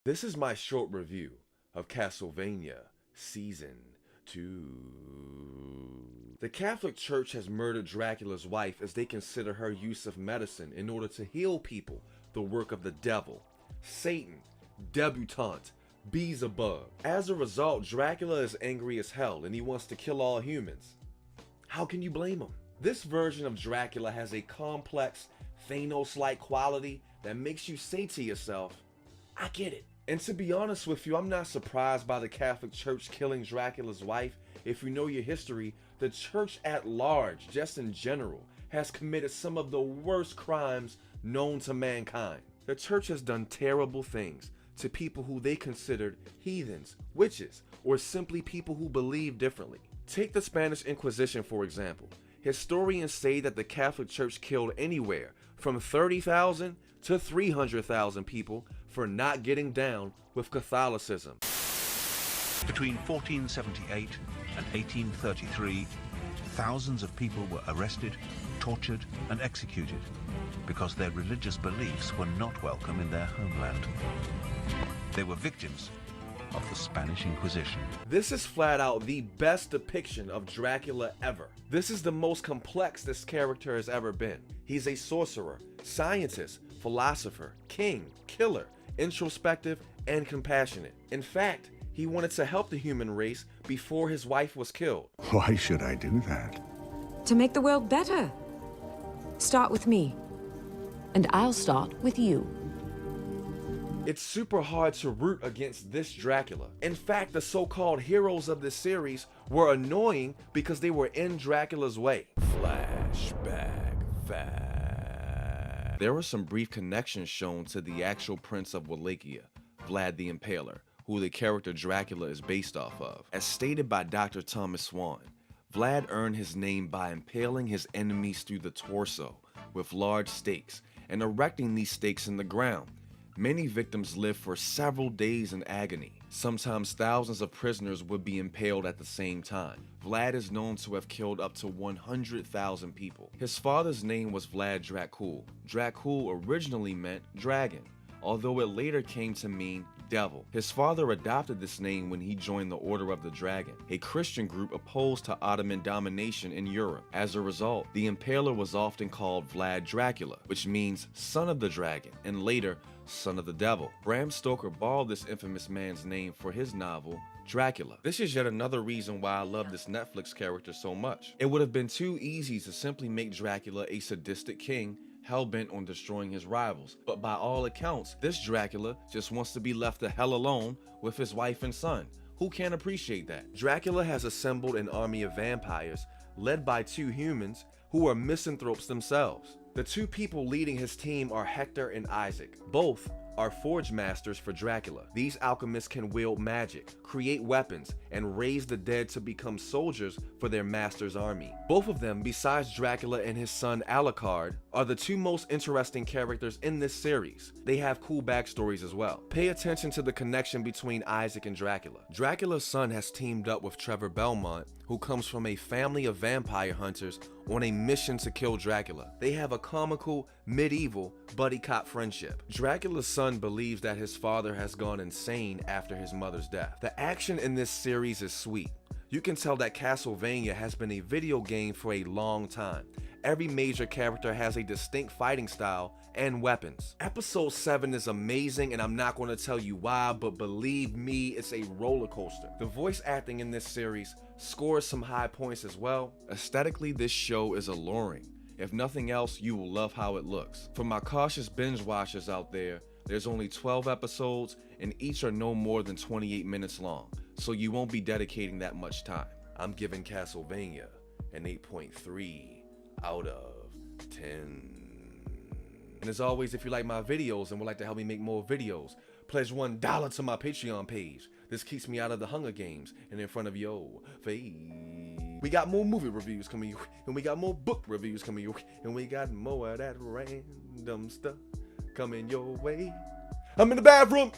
This is my short review of Castlevania Season 2. The Catholic Church has murdered Dracula's wife as they consider her use of medicine in order to heal people the work of the devil, Satan, debutante, Beelzebub. As a result, Dracula is angry as hell and he wants to kill all humans. How can you blame him? This version of Dracula has a complex, Thanos-like quality that makes you say to yourself, I get it. And to be honest with you, I'm not surprised by the Catholic Church killing Dracula's wife. If you know your history, the church at large, just in general, has committed some of the worst crimes known to mankind. The church has done terrible things to people who they considered heathens, witches, or simply people who believe differently. Take the Spanish Inquisition, for example. Historians say that the Catholic Church killed anywhere from 30,000 to 300,000 people for not getting down with Catholicism. Between 1478 and 1833, thousands of people were arrested, tortured, and executed because their religious beliefs were not welcome in their homeland. They were victims of the Spanish Inquisition. This is flat out the best depiction of Dracula ever. This is the most complex this character has ever been. He's a sorcerer, scientist, philosopher, king, killer, introspective, and compassionate. In fact, he wanted to help the human race before his wife was killed. Why should I do that? To make the world better. Start with me, and I'll start with you. It's super hard to root against this Dracula. In fact, the so-called heroes of this series were annoying because they were in Dracula's way. Flashback fact. There were some brief connections shown to the actual Prince of Wallachia, Vlad the Impaler, who the character Dracula is based off of. As stated by Dr. Thomas Swan, Vlad earned his name by impaling his enemies through the torso with large stakes and erecting these stakes in the ground. Many victims lived for several days in agony. Sometimes thousands of prisoners would be impaled at the same time. Vlad is known to have killed up to 100,000 people. His father's name was Vlad Dracula. Dracula originally meant dragon, although it later came to mean devil. His father adopted this name when he joined the Order of the Dragon, a Christian group opposed to Ottoman domination in Europe. As a result, the Impaler was often called Vlad Dracula, which means son of the dragon, and later son of the devil. Bram Stoker borrowed this infamous man's name for his novel, Dracula. This is yet another reason why I love this Netflix character so much. It would have been too easy to simply make Dracula a sadistic king hell-bent on destroying his rivals, but by all accounts, this Dracula just wants to be left the hell alone with his wife and son. Who can't appreciate that? Dracula has assembled an army of vampires led by two humans who are misanthropes themselves. The two people leading his team are Hector and Isaac. Both are forge masters for Dracula. These alchemists can wield magic, create weapons, and raise the dead to become soldiers for their master's army. Both of them, besides Dracula and his son Alucard, are the two most interesting characters in this series. They have cool backstories as well. Pay attention to the connection between Isaac and Dracula. Dracula's son has teamed up with Trevor Belmont, who comes from a family of vampire hunters on a mission to kill Dracula. They have a comical, medieval, buddy cop friendship. Dracula's son believes that his father has gone insane after his mother's death. The action in this series is sweet. You can tell that Castlevania has been a video game for a long time. Every major character has a distinct fighting style and weapons. Episode 7 is amazing, and I'm not going to tell you why, but believe me, it's a roller coaster. The voice acting in this series scores some high points as well. Aesthetically, this show is alluring. If nothing else, you will love how it looks. For my cautious binge watchers out there, there's only 12 episodes, and each are no more than 28 minutes long, so you won't be dedicating that much time. I'm giving Castlevania an 8.3 out of 10. And as always, if you like my videos and would like to help me make more videos, pledge $1 to my Patreon page. This keeps me out of the Hunger Games and in front of your face. We got more movie reviews coming, and we got more book reviews coming, and we got more of that random stuff coming your way. I'm in the bathroom.